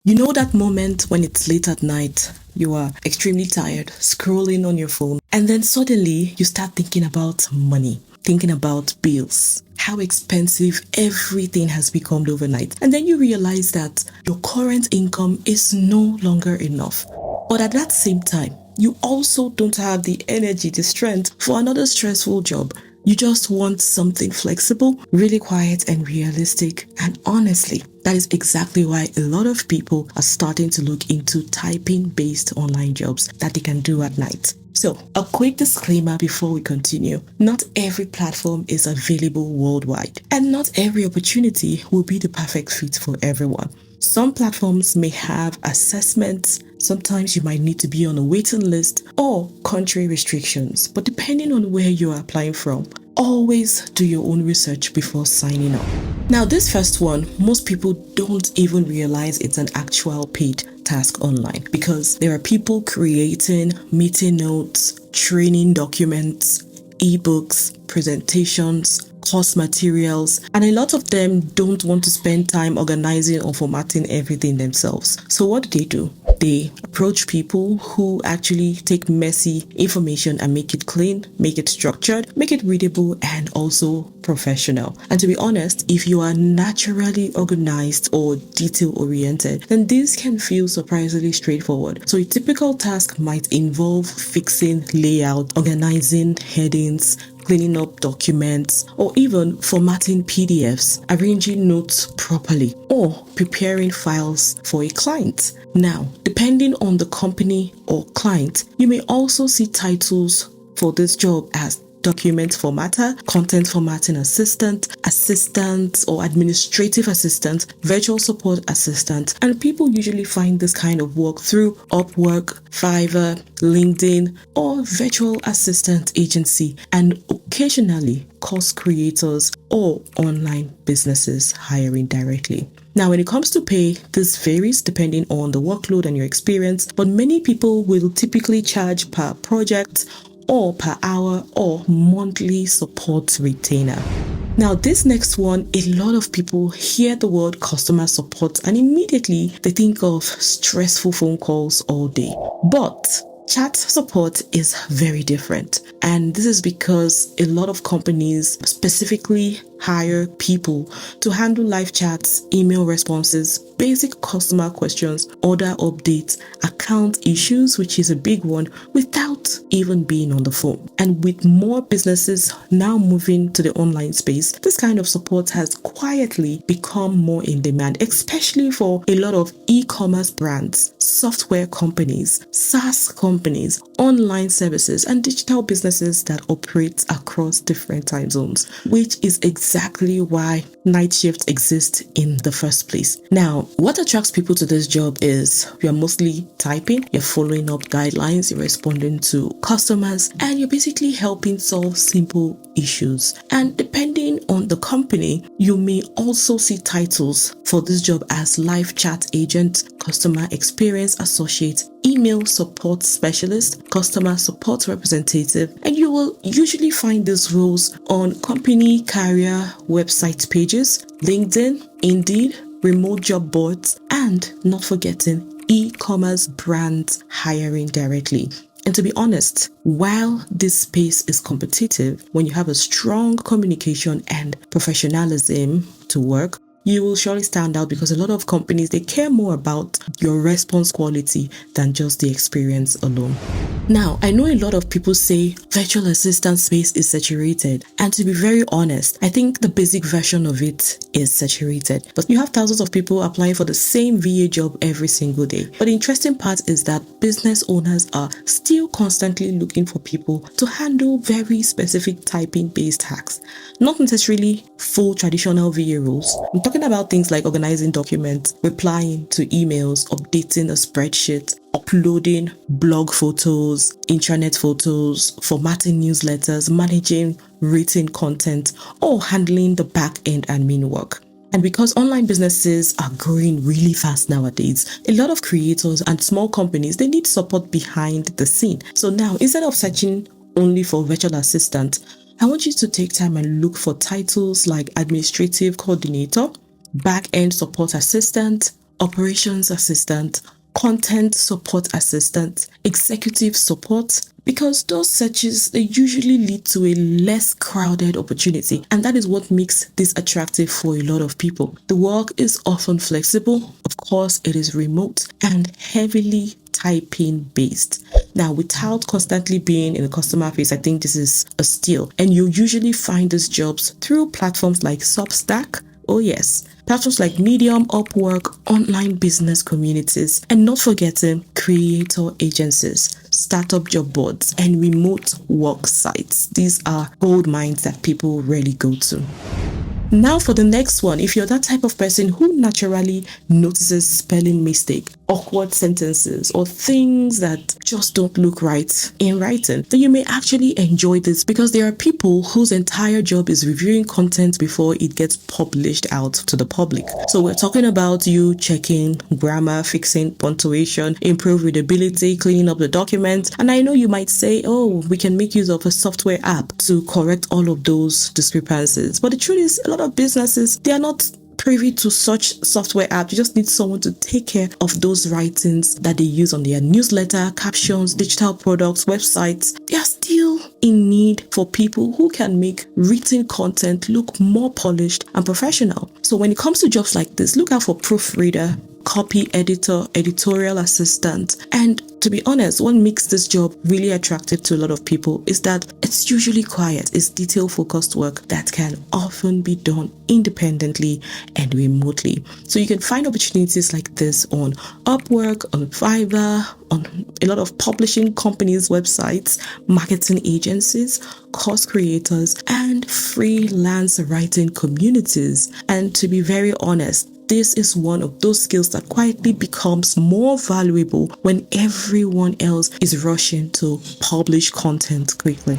You know that moment when it's late at night, you are extremely tired, scrolling on your phone, and then suddenly you start thinking about money, thinking about bills, how expensive everything has become overnight. And then you realize that your current income is no longer enough. But at that same time, you also don't have the energy, the strength for another stressful job. You just want something flexible, really quiet and realistic. And honestly, that is exactly why a lot of people are starting to look into typing-based online jobs that they can do at night. So, a quick disclaimer before we continue. Not every platform is available worldwide, and not every opportunity will be the perfect fit for everyone. Some platforms may have assessments, sometimes you might need to be on a waiting list or country restrictions, but depending on where you are applying from, always do your own research before signing up. Now, this first one, most people don't even realize it's an actual paid task online because there are people creating meeting notes, training documents, ebooks, presentations, course materials, and a lot of them don't want to spend time organizing or formatting everything themselves. So what do? They approach people who actually take messy information and make it clean, make it structured, make it readable, and also professional. And to be honest, if you are naturally organized or detail oriented, then this can feel surprisingly straightforward. So a typical task might involve fixing layout, organizing headings, cleaning up documents, or even formatting PDFs, arranging notes properly, or preparing files for a client. Now, depending on the company or client, you may also see titles for this job as document formatter, content formatting assistant or administrative assistant, virtual support assistant, and people usually find this kind of work through Upwork, Fiverr, LinkedIn, or virtual assistant agency, and occasionally course creators or online businesses hiring directly. Now, when it comes to pay, this varies depending on the workload and your experience, but many people will typically charge per project or per hour or monthly support retainer. Now, this next one, a lot of people hear the word customer support and immediately they think of stressful phone calls all day. But chat support is very different. And this is because a lot of companies specifically hire people to handle live chats, email responses, basic customer questions, order updates, account issues, which is a big one, without even being on the phone. And with more businesses now moving to the online space, this kind of support has quietly become more in demand, especially for a lot of e-commerce brands, software companies, SaaS companies, online services, and digital businesses that operate across different time zones, which is exactly why night shifts exist in the first place. Now, what attracts people to this job is you're mostly typing, you're following up guidelines, you're responding to customers, and you're basically helping solve simple issues. And depending on the company, you may also see titles for this job as live chat agent, customer experience associate, email support specialist, customer support representative, and you will usually find these roles on company career website pages, LinkedIn, Indeed, remote job boards, and not forgetting e-commerce brands hiring directly. And to be honest, while this space is competitive, when you have a strong communication and professionalism to work, you will surely stand out because a lot of companies, they care more about your response quality than just the experience alone. Now, I know a lot of people say virtual assistant space is saturated, and to be very honest, I think the basic version of it is saturated. But you have thousands of people applying for the same VA job every single day. But the interesting part is that business owners are still constantly looking for people to handle very specific typing-based tasks, not necessarily full traditional VA roles. I'm talking about things like organizing documents, replying to emails, updating a spreadsheet, uploading blog photos, intranet photos, formatting newsletters, managing written content, or handling the back-end admin work. And because online businesses are growing really fast nowadays, a lot of creators and small companies, they need support behind the scene. So now, instead of searching only for virtual assistant, I want you to take time and look for titles like administrative coordinator, back-end support assistant, operations assistant, content support assistant, executive support, because those searches, they usually lead to a less crowded opportunity, and that is what makes this attractive for a lot of people. The work is often flexible, of course it is remote, and heavily typing based. Now, without constantly being in the customer face, I think this is a steal, and you usually find these jobs through platforms like Substack. Oh yes, platforms like Medium, Upwork, online business communities, and not forgetting creator agencies, startup job boards, and remote work sites. These are gold mines that people rarely go to. Now for the next one, if you're that type of person who naturally notices spelling mistake, awkward sentences, or things that just don't look right in writing, then you may actually enjoy this, because there are people whose entire job is reviewing content before it gets published out to the public. So we're talking about you checking grammar, fixing punctuation, improve readability, cleaning up the document. And I know you might say, oh, we can make use of a software app to correct all of those discrepancies. But the truth is, a lot of businesses, they are not privy to such software apps. You just need someone to take care of those writings that they use on their newsletter, captions, digital products, websites. They are still in need for people who can make written content look more polished and professional. So when it comes to jobs like this, look out for proofreader, copy editor, editorial assistant. And to be honest, what makes this job really attractive to a lot of people is that it's usually quiet. It's detail-focused work that can often be done independently and remotely. So you can find opportunities like this on Upwork, on Fiverr, on a lot of publishing companies' websites, marketing agencies, course creators, and freelance writing communities. And to be very honest, this is one of those skills that quietly becomes more valuable when everyone else is rushing to publish content quickly.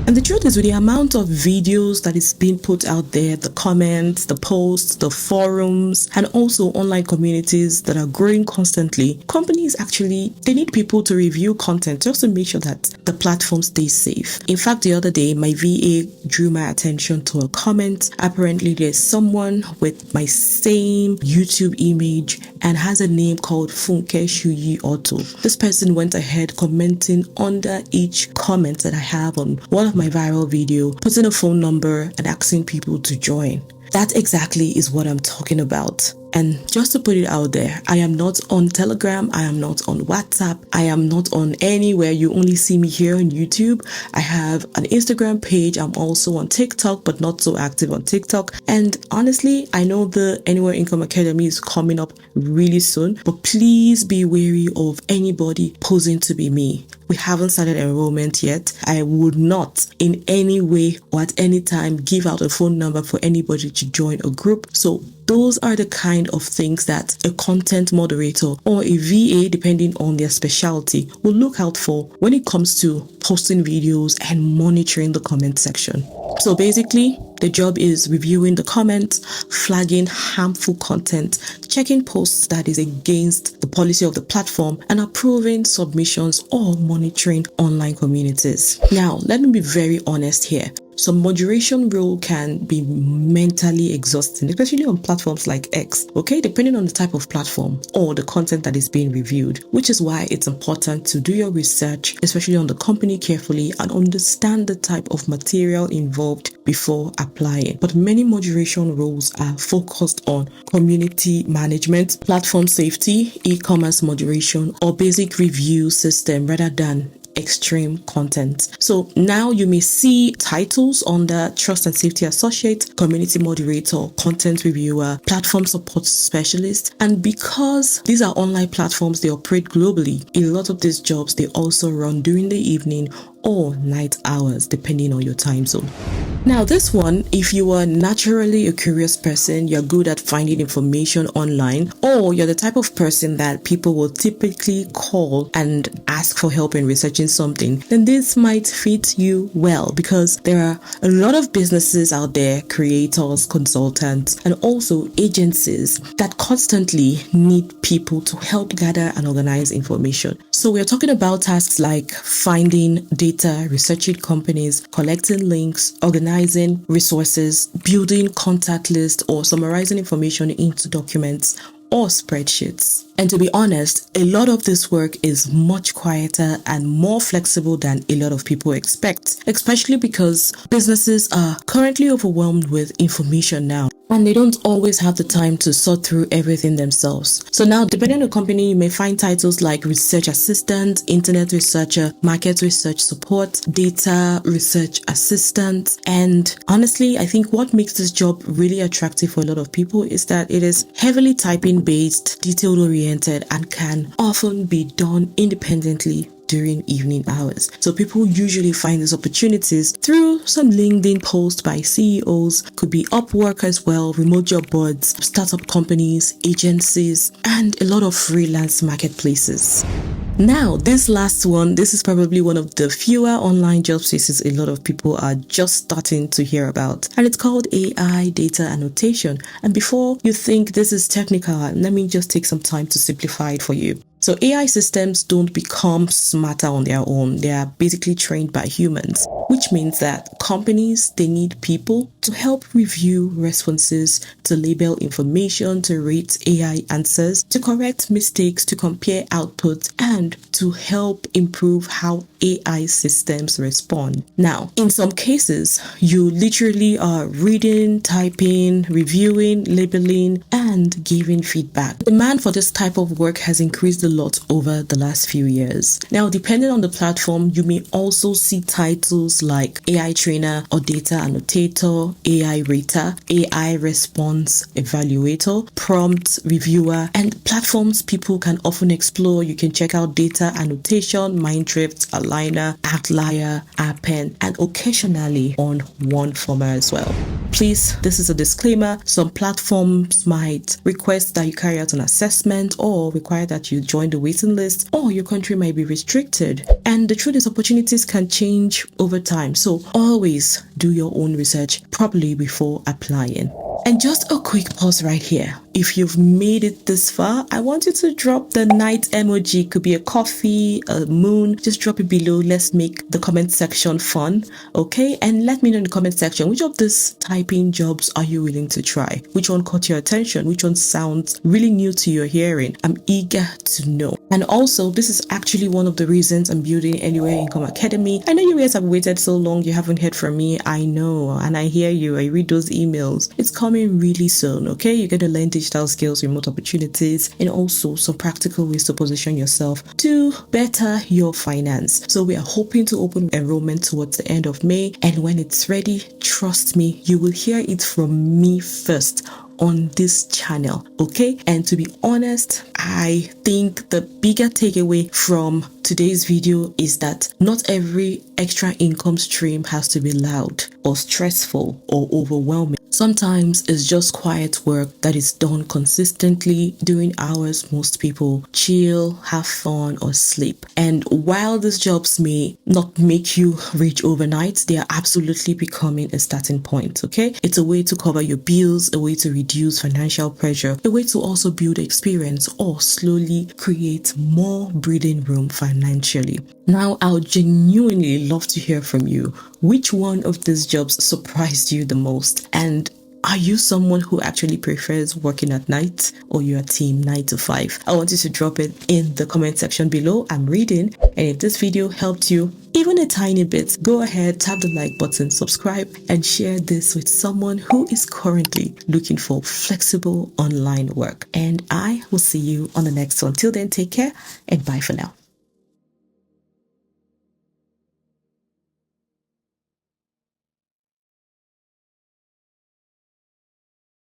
And the truth is, with the amount of videos that is being put out there, the comments, the posts, the forums, and also online communities that are growing constantly, companies actually, they need people to review content just to make sure that the platform stays safe. In fact, the other day, my VA drew my attention to a comment. Apparently, there's someone with my same YouTube image and has a name called Funke Suyi Auto. This person went ahead commenting under each comment that I have on one of my viral video, putting a phone number and asking people to join. That exactly is what I'm talking about. And just to put it out there, I am not on Telegram, I am not on WhatsApp, I am not on anywhere. You only see me here on YouTube. I have an Instagram page. I'm also on TikTok, but not so active on TikTok. And honestly, I know the Anywhere Income Academy is coming up really soon, but please be wary of anybody posing to be me. We haven't started enrollment yet. I would not in any way or at any time give out a phone number for anybody to join a group. So those are the kind of things that a content moderator or a VA, depending on their specialty, will look out for when it comes to posting videos and monitoring the comment section. So basically, the job is reviewing the comments, flagging harmful content, checking posts that is against the policy of the platform, and approving submissions or monitoring online communities. Now, let me be very honest here. Some moderation role can be mentally exhausting, especially on platforms like X, okay, depending on the type of platform or the content that is being reviewed, which is why it's important to do your research, especially on the company carefully, and understand the type of material involved before applying. But many moderation roles are focused on community management, platform safety, e-commerce moderation, or basic review system rather than extreme content. So now you may see titles under Trust and Safety Associate, Community Moderator, Content Reviewer, Platform Support Specialist. And because these are online platforms, they operate globally. A lot of these jobs, they also run during the evening or night hours, depending on your time zone. Now this one, if you are naturally a curious person, you're good at finding information online, or you're the type of person that people will typically call and ask for help in researching something, then this might fit you well, because there are a lot of businesses out there, creators, consultants, and also agencies that constantly need people to help gather and organize information. So we're talking about tasks like finding data, researching companies, collecting links, organizing resources, building contact lists, or summarizing information into documents or spreadsheets. And to be honest, a lot of this work is much quieter and more flexible than a lot of people expect, especially because businesses are currently overwhelmed with information now, and they don't always have the time to sort through everything themselves. So now, depending on the company, you may find titles like research assistant, internet researcher, market research support, data research assistant. And honestly, I think what makes this job really attractive for a lot of people is that it is heavily typing based, detail oriented, and can often be done independently during evening hours. So people usually find these opportunities through some LinkedIn posts by CEOs, could be Upwork as well, remote job boards, startup companies, agencies, and a lot of freelance marketplaces. Now, this last one, this is probably one of the fewer online job spaces a lot of people are just starting to hear about, and it's called AI data annotation. And before you think this is technical, let me just take some time to simplify it for you. So AI systems don't become smarter on their own. They are basically trained by humans, which means that companies, they need people to help review responses, to label information, to rate AI answers, to correct mistakes, to compare outputs, and to help improve how AI systems respond. Now, in some cases, you literally are reading, typing, reviewing, labeling, and giving feedback. Demand for this type of work has increased a lot over the last few years. Now, depending on the platform, you may also see titles like AI trainer or data annotator, AI rater, AI response evaluator, prompt reviewer, and platforms people can often explore. You can check out data annotation, Mindrift, Aligner, Outlier, Appen, and occasionally on OneFormer as well. Please, this is a disclaimer. Some platforms might request that you carry out an assessment or require that you join the waiting list, or your country might be restricted. And the truth is, opportunities can change over time. So always do your own research properly before applying. And just a quick pause right here. If you've made it this far, I want you to drop the night emoji. Could be a coffee, a moon. Just drop it below. Let's make the comment section fun, okay? And let me know in the comment section, which of these typing jobs are you willing to try? Which one caught your attention? Which one sounds really new to your hearing? I'm eager to know. And also, this is actually one of the reasons I'm building Anywhere Income Academy. I know you guys have waited so long, you haven't heard from me. I know, and I hear you. I read those emails. It's coming really soon, okay? You're going to learn digital skills, remote opportunities, and also some practical ways to position yourself to better your finance. So we are hoping to open enrollment towards the end of May, and when it's ready, trust me, you will hear it from me first on this channel, okay? And to be honest, I think the bigger takeaway from today's video is that not every extra income stream has to be loud or stressful or overwhelming. Sometimes it's just quiet work that is done consistently during hours most people chill, have fun, or sleep. And while these jobs may not make you rich overnight, they are absolutely becoming a starting point, okay? It's a way to cover your bills, a way to reduce financial pressure, a way to also build experience or slowly create more breathing room financially. Now, I would genuinely love to hear from you. Which one of these jobs surprised you the most? And are you someone who actually prefers working at night, or you're team 9 to 5? I want you to drop it in the comment section below. I'm reading. And if this video helped you even a tiny bit, go ahead, tap the like button, subscribe, and share this with someone who is currently looking for flexible online work. And I will see you on the next one. Till then, take care and bye for now.